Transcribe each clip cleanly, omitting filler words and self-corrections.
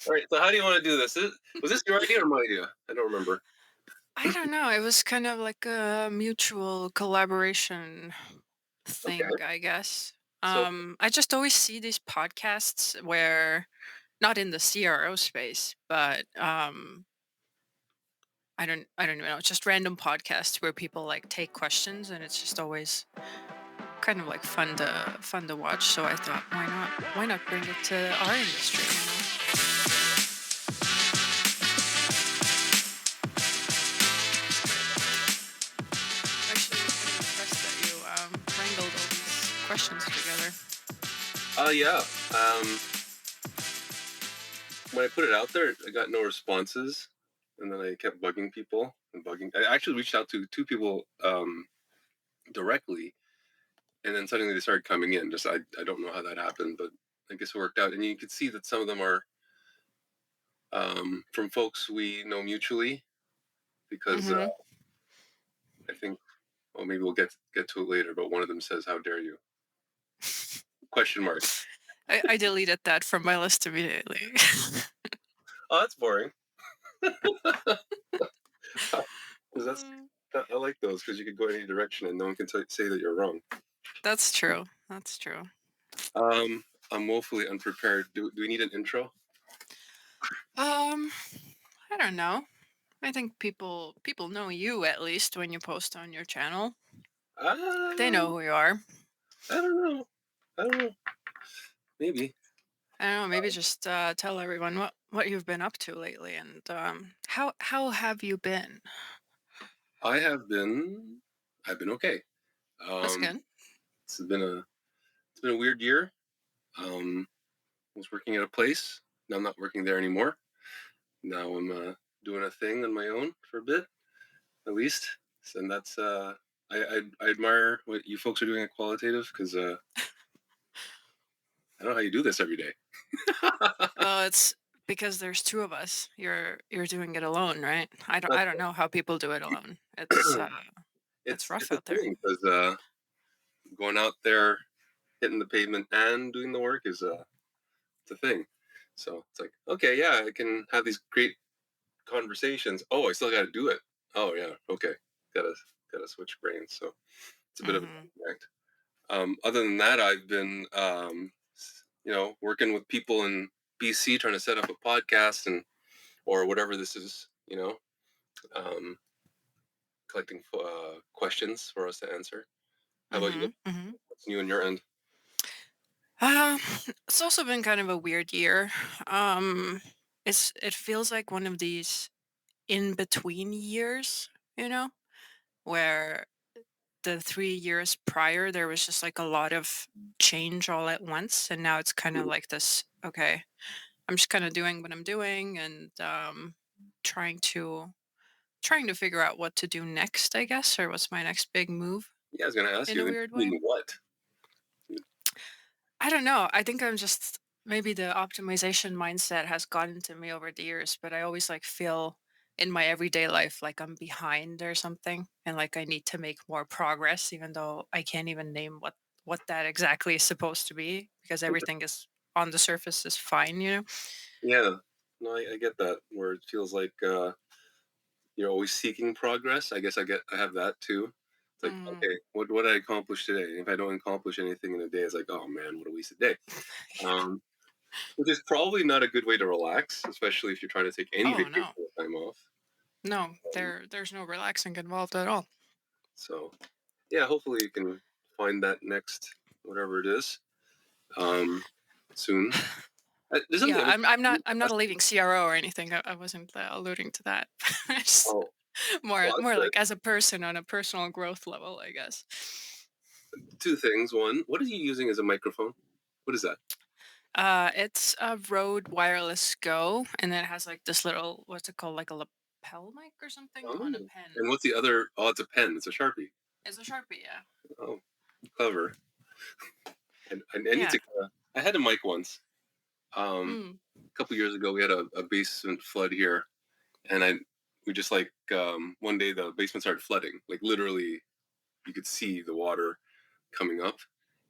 All right. So how do you want to do this? Was this your idea or my idea? I don't remember. I don't know. It was kind of like a mutual collaboration Okay. thing, I guess. So I just always see these podcasts where, not in the CRO space, but I don't even know. It's just random podcasts where people like take questions, and it's just always kind of like fun to watch. So I thought, why not bring it to our industry? Actually, I'm kind of impressed that you wrangled all these questions together. yeah. Um, when I put it out there, I got no responses, and then I kept bugging people and bugging. I actually reached out to two people directly, and then suddenly they started coming in. Just I don't know how that happened, but I guess it worked out. And you could see that some of them are from folks we know mutually because Hmm. I think, well, maybe we'll get to it later. But one of them says, "How dare you?" Question mark. I deleted that from my list immediately. Oh, that's boring. Because I like those because you could go any direction and no one can say that you're wrong. That's true. That's true. Um, I'm woefully unprepared. Do we need an intro? Um, I don't know. I think people know you at least when you post on your channel. They Uh, know who you are. I don't know. I don't know. Maybe. I don't know. Maybe just tell everyone what you've been up to lately, and how have you been? I have been. I've been okay. That's Um, good. it's been a weird year. I was working at a place. Now I'm not working there anymore. Now I'm doing a thing on my own for a bit, at least. And that's I admire what you folks are doing at Qualitative because I don't know how you do this every day. Well, it's because there's two of us. You're doing it alone, right? I don't That's I don't know how people do it alone. It's rough it's a out there. thing because going out there, hitting the pavement, and doing the work is it's a thing. So it's like, okay, yeah, I can have these great conversations. Oh, I still got to do it. Oh yeah, okay, gotta gotta switch brains. So it's a bit of a Hmm. disconnect. Other than that, I've been working with people in BC trying to set up a podcast and or whatever this is. Um, collecting questions for us to answer. How about you? Hmm. Hmm. What's new on your end? Um, it's also been kind of a weird year. Um, it feels like one of these in between years, you know, where the 3 years prior there was just like a lot of change all at once, and now it's kind of Mhm. like this. Okay, I'm just kind of doing what I'm doing, and trying to trying to figure out what to do next, I guess, or what's my next big move Yeah, I was gonna ask in a you, weird way. including what? I don't know. I think I'm just maybe the optimization mindset has gotten to me over the years, but I always like feel in my everyday life like I'm behind or something, and like I need to make more progress, even though I can't even name what that exactly is supposed to be, because everything is on the surface is fine, you know. Yeah, no, I get that. Where it feels like you're always seeking progress. I guess I have that too. It's like, Mm. okay, what did I accomplish today? If I don't accomplish anything in a day, it's like, oh man, what a wasted day. Um, which is probably not a good way to relax, especially if you're trying to take any Oh vacation no, or time off. no, Um, there's no relaxing involved at all. so yeah, hopefully you can find that next whatever it is um, soon. There's something Yeah, I I'm not a leading CRO or anything. I wasn't alluding to that. Just oh, more well, that's more good. like as a person on a personal growth level, I guess. Two things. One, what are you using as a microphone? What is that? It's a Rode Wireless Go, and then it has like this little, what's it called, like a lapel mic or something on a Oh. pen. And what's the other? Oh, it's a pen. It's a Sharpie. It's a Sharpie, yeah. Oh, clever. And I need Yeah. to. I had a mic once. Mm. A couple years ago, we had a basement flood here, and we just like one day the basement started flooding. Like literally, you could see the water coming up,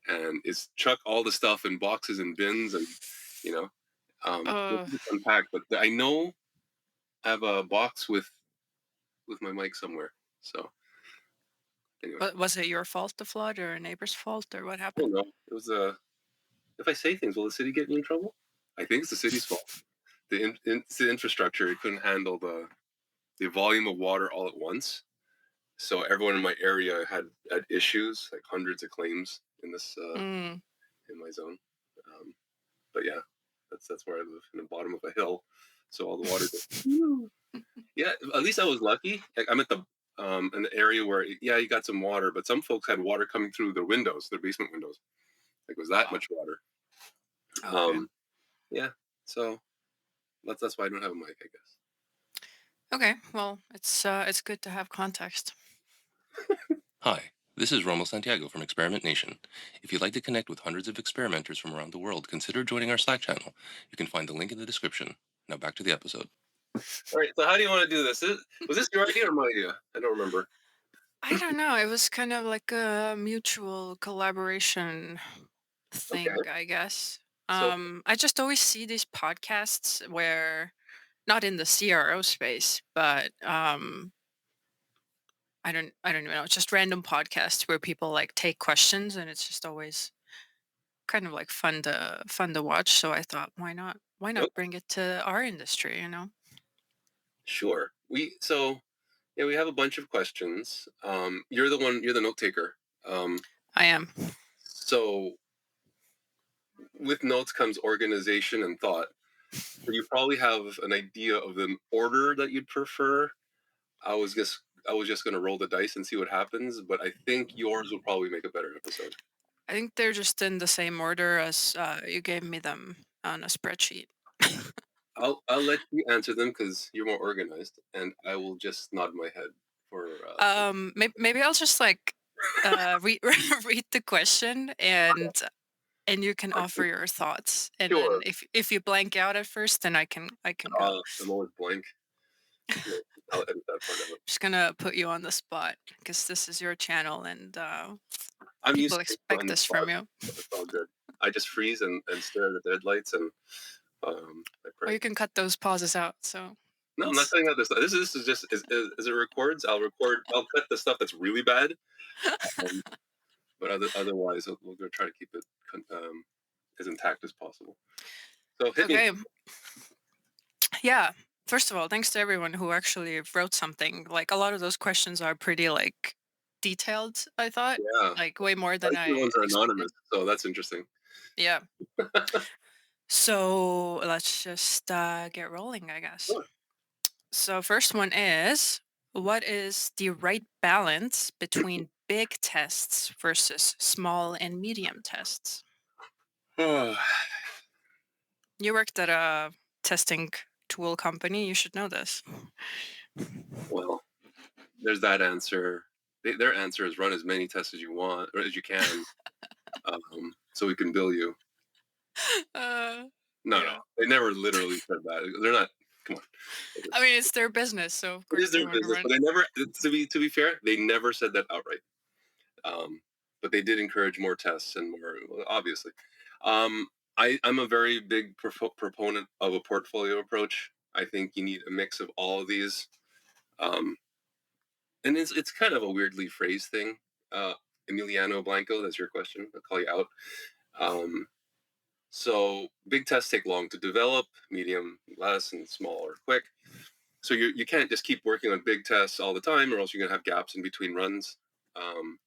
and it's chuck all the stuff in boxes and bins, and you know. Uh, It's unpacked, but I know I have a box with my mic somewhere. So anyway, was it your fault, the flood, or a neighbor's fault, or what I happened? don't know. It was if I say things, will the city get me in trouble? I think it's the city's fault. It's the infrastructure. It couldn't handle the volume of water all at once. So everyone in my area had issues, like hundreds of claims in this Mm. in my zone. Um, but yeah, that's where I live in the bottom of a hill, so all the water. Yeah, at least I was lucky. Like, I'm at the an area where yeah, you got some water, but some folks had water coming through their windows, their basement windows. Like it was that Wow. much water. Okay. Um, yeah, so that's why I don't have a mic, I guess. Okay. Well, it's good to have context. Hi, this is Rommil Santiago from Experiment Nation. If you'd like to connect with hundreds of experimenters from around the world, consider joining our Slack channel. You can find the link in the description. Now back to the episode. All right, so how do you want to do this? Was this your idea or my idea? I don't remember. I don't know. It was kind of like a mutual collaboration Okay, thing, I guess. so I just always see these podcasts where, not in the CRO space, but I don't know. It's just random podcasts where people like take questions, and it's just always kind of like fun to watch. So I thought, why nope, not bring it to our industry? sure. Yeah, we have a bunch of questions. You're the one. You're the note taker. Um, I am. so with notes comes organization and thought. So you probably have an idea of the order that you'd prefer. I was just gonna roll the dice and see what happens, but I think yours will probably make a better episode. I think they're just in the same order as you gave me them on a spreadsheet. I'll let you answer them because you're more organized, and I will just nod my head for Maybe I'll just like read read the question, and you can offer your thoughts, and then sure. if you blank out at first, then I can go. I'm always blank. Yeah, I'll edit that part out. Just gonna put you on the spot because this is your channel, and I'm people used to being expect on the this from spot, you. so it's all good. I just freeze and stare at the deadlights and I Or pray. you can cut those pauses out. So No, I'm not it's cutting out this. This is just as it records. I'll record. I'll cut the stuff that's really bad. Um, but otherwise, we'll go try to keep it as intact as possible. So hit me. okay. Yeah. First of all, thanks to everyone who actually wrote something. Like a lot of those questions are pretty like detailed, I thought. Yeah, Like way more I than think the I ones are expected. anonymous, so that's interesting. Yeah. So let's just get rolling, I guess. Sure. So first one is, what is the right balance between big tests versus small and medium tests? You worked at a testing tool company. You should know this. Well, there's that answer. Their answer is run as many tests as you want or as you can, so we can bill you. Uh, No, no, yeah. they never literally said that. They're not. Come on. I mean, it's their business, so of It course is they their want to business, run. but they never. To be fair, they never said that outright. Um, but they did encourage more tests and more, well, obviously. Um, I'm a very big proponent of a portfolio approach. I think you need a mix of all of these. Um, and it's kind of a weirdly phrased thing. Uh, Emiliano Blanco, that's your question. I'll call you out. Um, so big tests take long to develop, medium less, and small or quick. So you can't just keep working on big tests all the time, or else you're gonna have gaps in between runs.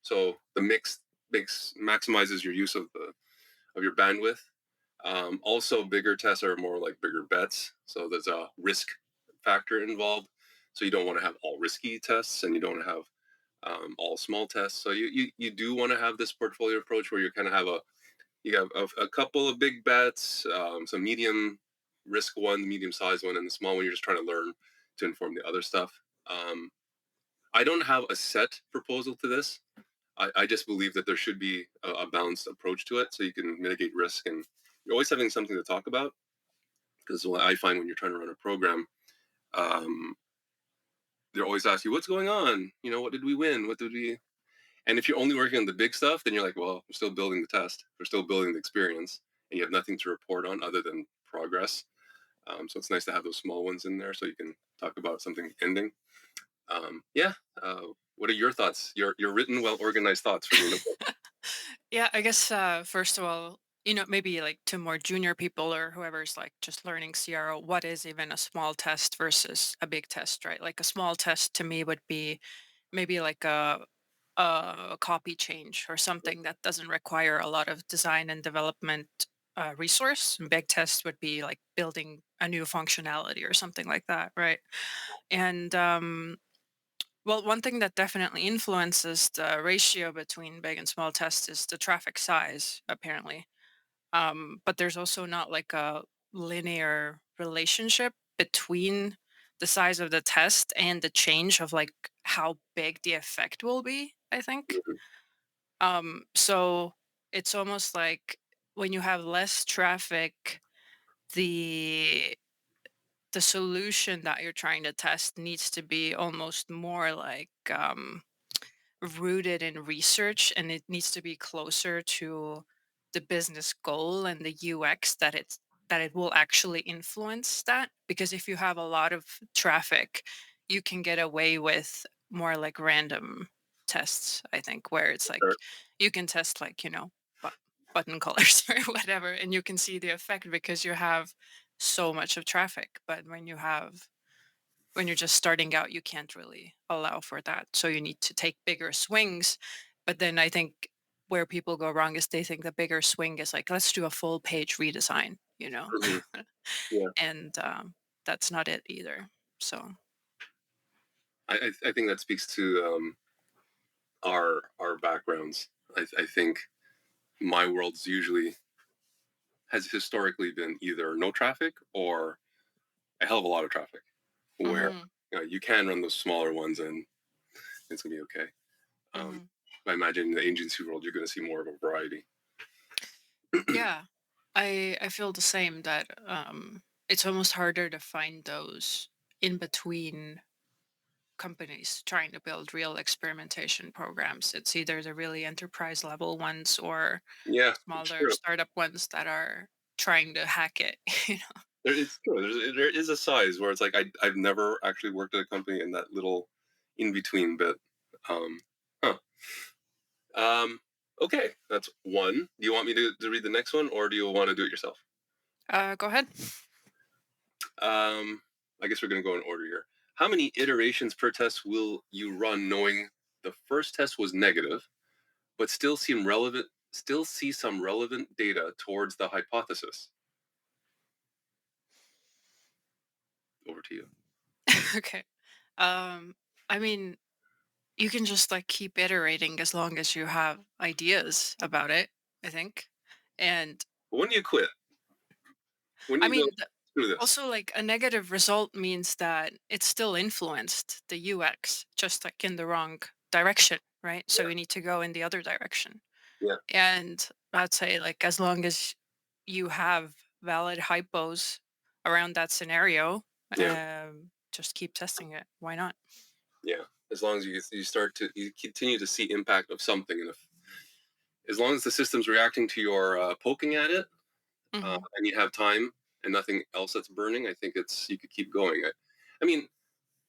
So the mix makes maximizes your use of your bandwidth. Also, bigger tests are more like bigger bets, so there's a risk factor involved. So you don't want to have all risky tests, and you don't want to have all small tests. So you do want to have this portfolio approach where you kind of have a couple of big bets, some medium risk one, the medium size one, and the small one you're just trying to learn to inform the other stuff. Um, I don't have a set proposal to this. I just believe that there should be a balanced approach to it so you can mitigate risk and you're always having something to talk about. Because what I find when you're trying to run a program, um, they're always asking you, what's going on? What did we win? What did we. And if you're only working on the big stuff, then you're like, well, we're still building the test. We're still building the experience. And you have nothing to report on other than progress. So it's nice to have those small ones in there so you can talk about something ending. Yeah. What are your thoughts? Your written, well organized thoughts from your notebook? Yeah, I guess first of all, maybe like to more junior people or whoever's like just learning CRO, what is even a small test versus a big test, right? Like a small test to me would be maybe like a copy change or something that doesn't require a lot of design and development resource. And big test would be like building a new functionality or something like that, right? And well, one thing that definitely influences the ratio between big and small tests is the traffic size, apparently. But there's also not like a linear relationship between the size of the test and the change of like how big the effect will be, I think. Mhm. So it's almost like when you have less traffic, the the solution that you're trying to test needs to be almost more like rooted in research, and it needs to be closer to the business goal and the UX that it will actually influence that. Because if you have a lot of traffic, you can get away with more like random tests, I think, where it's like Sure. you can test like, button colors or whatever, and you can see the effect because you have so much of traffic. But when you're just starting out, you can't really allow for that. So you need to take bigger swings. But then I think where people go wrong is they think the bigger swing is like, let's do a full page redesign, Mhm. Yeah. and that's not it either. So, I think that speaks to our backgrounds. I think my world's usually has historically been either no traffic or a hell of a lot of traffic, where hmm you can run those smaller ones and it's gonna be okay. Um, hmm I imagine in the agency world, you're gonna see more of a variety. yeah, I feel the same that it's almost harder to find those in between companies trying to build real experimentation programs. It's either the really enterprise level ones or Yeah, it's smaller true. startup ones that are trying to hack it. It's true. There is a size where it's like I've never actually worked at a company in that little in between bit. Um, huh. Um, okay, that's one. Do you want me to read the next one, or do you want to do it yourself? Go ahead. Um, I guess we're gonna go in order here. How many iterations per test will you run, knowing the first test was negative, but still see some relevant data towards the hypothesis? Over to you. Okay. Um, I mean, you can just like keep iterating as long as you have ideas about it, I think. And When do you quit? When do I you go mean, through this? also like a negative result means that it still influenced the UX, just like in the wrong direction, right? So Yeah, you need to go in the other direction. yeah, And I'd say like as long as you have valid hypos around that scenario, yeah, just keep testing it. Why not? yeah. As long as you continue to see impact of something, and if as long as the system's reacting to your poking at it, hmm and you have time and nothing else that's burning, I think it's you could keep going. I mean,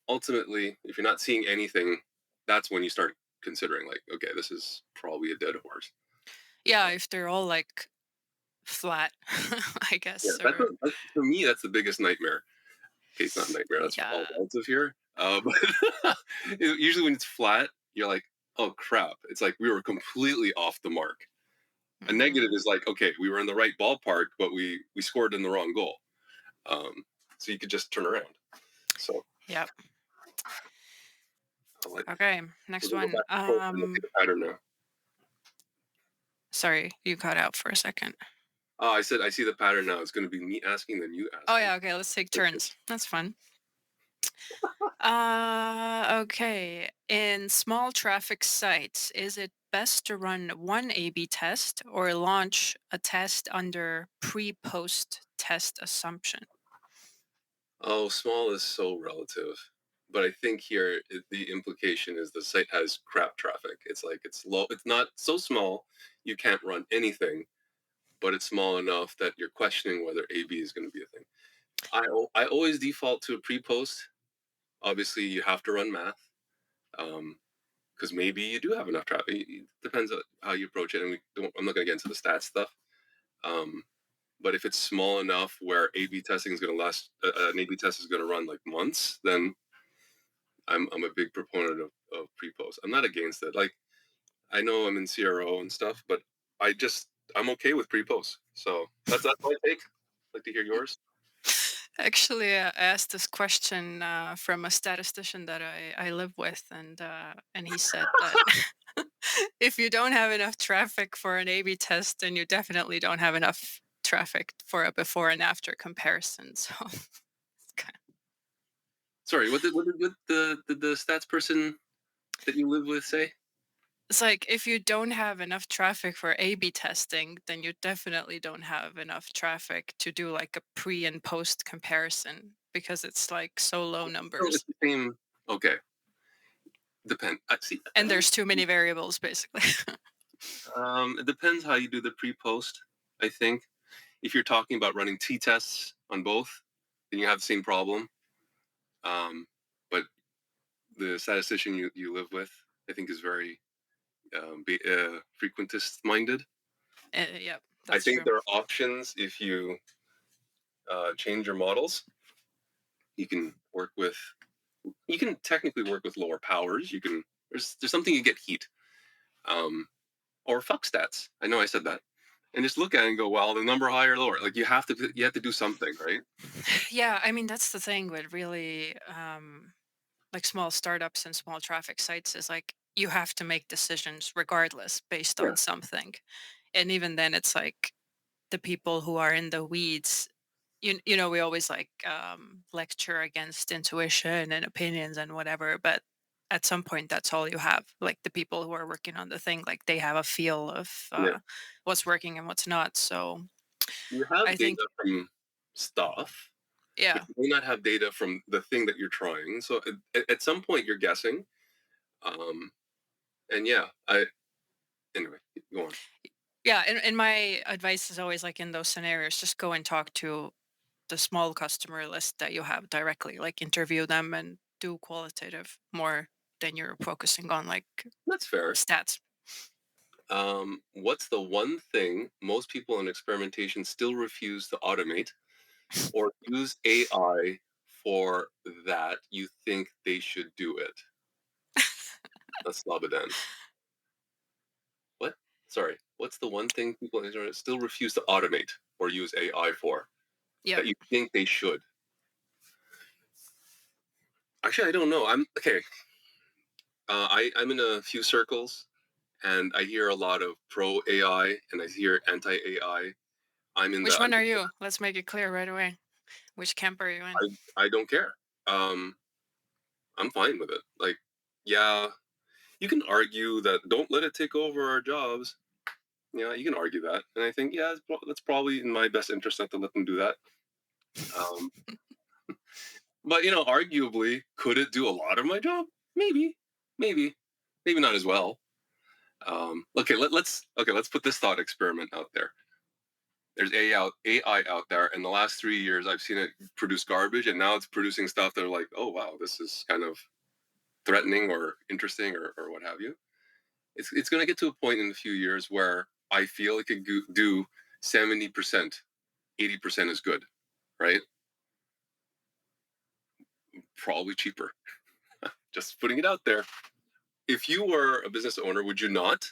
ultimately, if you're not seeing anything, that's when you start considering like, okay, this is probably a dead horse. Yeah, Uh, if they're all like flat, I yeah, guess, or for me, that's the biggest nightmare. Okay, it's not nightmare. That's all yeah. relative here. But usually when it's flat, you're like, oh crap! It's like we were completely off the mark. A negative hmm is like, okay, we were in the right ballpark, but we scored in the wrong goal. Um, so you could just turn around. So Yep. I'll let, Okay, we're next gonna go one. back and forth and look at the pattern now. Sorry, you cut out for a second. Oh, I said I see the pattern now. It's going to be me asking, then you Oh asking. yeah, okay, let's take turns. That's fun. Okay. In small traffic sites, is it best to run one A/B test or launch a test under pre-post test assumption? Oh, small is so relative. But I think here the implication is the site has crap traffic. It's like it's low. It's not so small you can't run anything, but it's small enough that you're questioning whether AB is going to be a thing. I always default to a pre-post. Obviously, you have to run math, because maybe you do have enough traffic. It depends on how you approach it, and I'm not going to get into the stats stuff. Um, but if it's small enough where A/B testing is going to last, an A/B test is going to run like months, then I'm a big proponent of pre-post. I'm not against it. Like, I know I'm in CRO and stuff, but I'm okay with pre-post. So that's my take. I'd like to hear yours. Actually, I asked this question from a statistician that I live with, and he said that if you don't have enough traffic for an A/B test, then you definitely don't have enough traffic for a before and after comparison. So it's kind Sorry, what did the stats person that you live with say? it's like if you don't have enough traffic for A/B testing, then you definitely don't have enough traffic to do like a pre and post comparison because it's like so low So it's numbers the same. Okay, depend. I see. and there's too many variables basically. It depends how you do the pre-post. I think if you're talking about running t-tests on both, then you have the same problem. But the statistician you live with, I think, is very frequentist minded. Yep, I that's think true. there are options if you change your models. You can work with. You can technically work with lower powers. You can. There's something you get heat, or fuck stats. I know I said that, and just look at it and go, well, the number higher or lower. Like you have to do something, right? Yeah, I mean that's the thing with really like small startups and small traffic sites is like you have to make decisions regardless based Yeah, on something. And even then it's like the people who are in the weeds, you know, we always like lecture against intuition and opinions and whatever, but at some point that's all you have. Like the people who are working on the thing, like they have a feel of yeah. what's working and what's not. So You have I think, data from stuff, but yeah. you may not have data from the thing that you're trying. So at some point, you're guessing. Um, and yeah, I anyway, go on. Yeah, and my advice is always like in those scenarios, just go and talk to the small customer list that you have directly, like interview them and do qualitative more than you're focusing on like That's fair. stats. What's the one thing most people in experimentation still refuse to automate or use AI for that you think they should do it? That's Labadan. What? Sorry. What's the one thing people in experimentation still refuse to automate or use AI for Yep. that you think they should? Actually, I don't know. I'm okay. I'm in a few circles, and I hear a lot of pro AI, and I hear anti AI. I'm in Which the. one are you? Let's make it clear right away. Which camp are you in? I don't care. Um, I'm fine with it. Like, yeah, you can argue that don't let it take over our jobs. Yeah, you can argue that, and I think that's probably in my best interest not to let them do that. Um, but arguably, could it do a lot of my job? Maybe, maybe, maybe not as well. Okay, let's put this thought experiment out there. There's AI out there. In the last 3 years, I've seen it produce garbage, and now it's producing stuff that are like, oh wow, this is kind of threatening or interesting or what have you. It's going to get to a point in a few years where I feel it could do 70%, 80% is good, right? Probably cheaper. Just putting it out there. If you were a business owner, would you not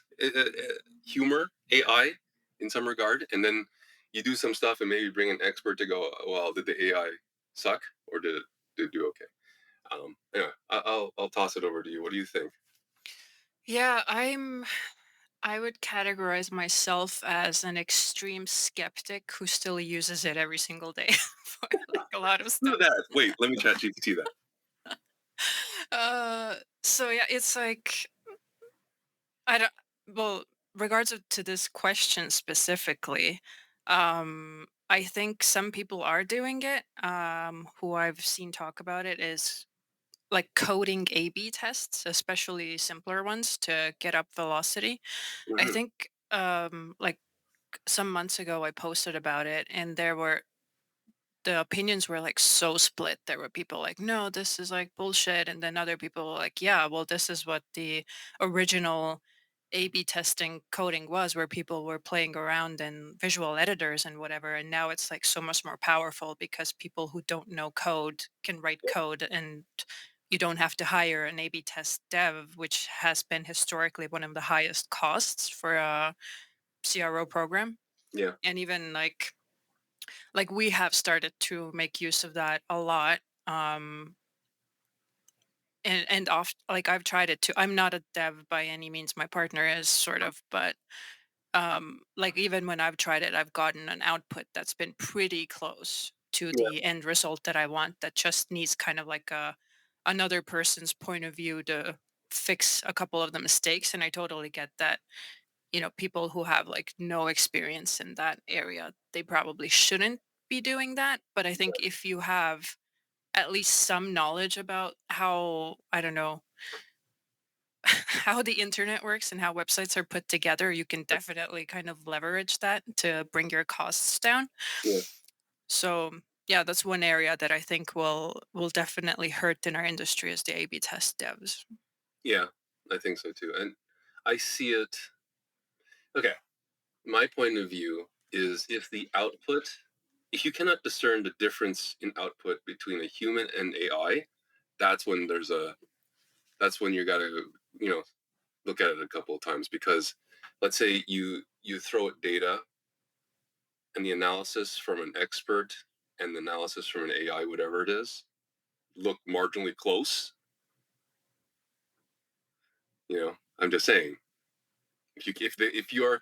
humor AI in some regard, and then you do some stuff and maybe bring an expert to go, well, did the AI suck or did it do okay? Anyway, I'll toss it over to you. What do you think? Yeah, I would categorize myself as an extreme skeptic who still uses it every single day for like a lot of Do stuff. that. Wait, let me chat GPT that. So yeah, it's like I don't well, regards to this question specifically, I think some people are doing it. Who I've seen talk about it is like coding A/B tests, especially simpler ones to get up velocity. I Hmm. think like some months ago I posted about it, and the opinions were like so split. There were people like, no, this is like bullshit. And then other people were like, yeah, well, this is what the original A/B testing coding was, where people were playing around in visual editors and whatever. And now it's like so much more powerful because people who don't know code can write code, and you don't have to hire an A/B test dev, which has been historically one of the highest costs for a CRO program. Yeah. And even like we have started to make use of that a lot. um and off like I've tried it too. I'm not a dev by any means, my partner is sort of, but like even when I've tried it, I've gotten an output that's been pretty close to Yeah. the end result that I want, that just needs kind of like a another person's point of view to fix a couple of the mistakes. And I totally get that, people who have like no experience in that area, they probably shouldn't be doing that. But I think if you have at least some knowledge about how, I don't know, how the internet works and how websites are put together, you can definitely kind of leverage that to bring your costs down. Yeah. So yeah, that's one area that I think will definitely hurt in our industry, is the A/B test devs. Yeah. I think so too. And I see it. Okay. My point of view is if you cannot discern the difference in output between a human and AI, that's when that's when you got to, you know, look at it a couple of times, because let's say you throw it data and the analysis from an expert and the analysis from an AI, whatever it is, look marginally close. I'm just saying, if you are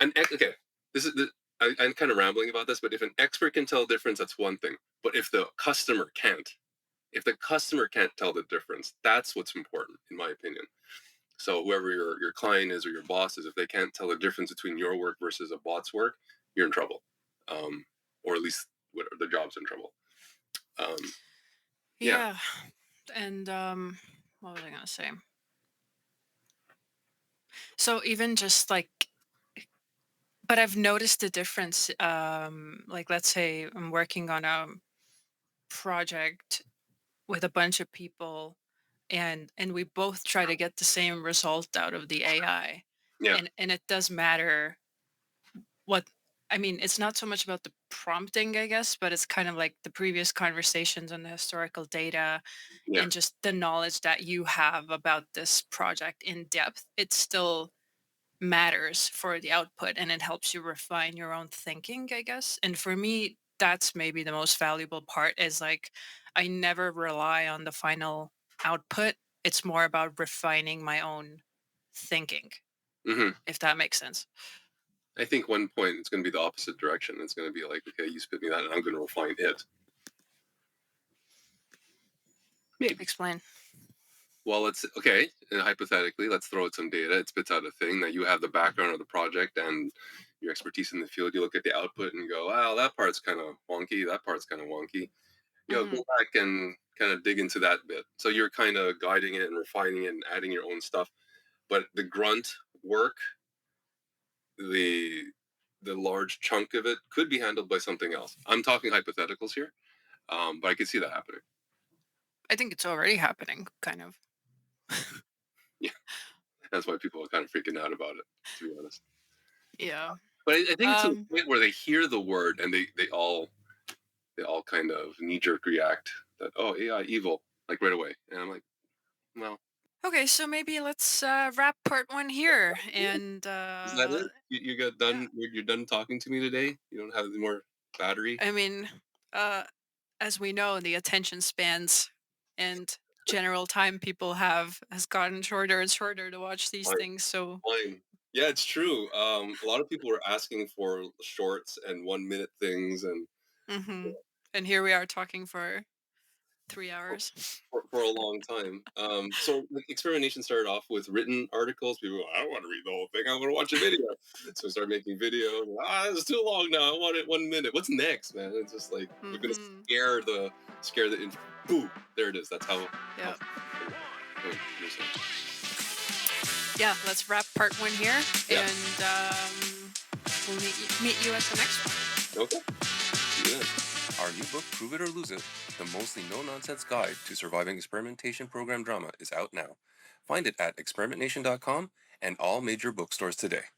okay, I'm kind of rambling about this, but if an expert can tell the difference, that's one thing. But if the customer can't tell the difference, that's what's important, in my opinion. So whoever your client is or your boss is, if they can't tell the difference between your work versus a bot's work, you're in trouble, or at least the job's in trouble. Um, yeah, Yeah. And what was I going to say? So even just like, but I've noticed the difference. Like let's say I'm working on a project with a bunch of people, and we both try to get the same result out of the AI. yeah, And it does matter what, I mean, it's not so much about the prompting, I guess, but it's kind of like the previous conversations on the historical data yeah. and just the knowledge that you have about this project in depth. It still matters for the output, and it helps you refine your own thinking, I guess. And for me, that's maybe the most valuable part, is like I never rely on the final output. It's more about refining my own thinking, hmm if that makes sense. I think one point it's going to be the opposite direction. It's going to be like, okay, you spit me that, and I'm going to refine it. Maybe. Explain. Well, let's okay. Hypothetically, let's throw out some data. It spits out a thing that you have the background of the project and your expertise in the field. You look at the output and go, "Wow, that part's kind of wonky. That part's kind of wonky." Hmm. Go back and kind of dig into that bit. So you're kind of guiding it and refining it and adding your own stuff. But the grunt work, the the large chunk of it, could be handled by something else. I'm talking hypotheticals here, but I could see that happening. I think it's already happening, kind of. Yeah, that's why people are kind of freaking out about it, to be honest. Yeah. But I think it's a Um, point where they hear the word and they all kind of knee jerk react that, oh, AI evil, like right away. And I'm like, well, okay, so maybe let's wrap part one here. And is that it? You got yeah, done? You're done talking to me today? You don't have any more battery? I mean, uh, as we know, the attention spans and general time people have has gotten shorter and shorter to watch these Fine, things. So, fine. Yeah, it's true. A lot of people were asking for shorts and 1 minute things, and hmm, and here we are talking for 3 hours. for a long time. So like, experimentation started off with written articles. People go, I don't want to read the whole thing. I want to watch a video. So we started making video. This is too long now. I want it 1 minute. What's next, man? It's just like we're gonna Hmm. boom. There it is. That's how Yeah. oh, you're saying. Yeah. Let's wrap part one here, Yeah. and we'll meet you at the next one. Okay. See you then. Our new book, Prove It or Lose It, the mostly no-nonsense guide to surviving experimentation program drama, is out now. Find it at experimentation.com and all major bookstores today.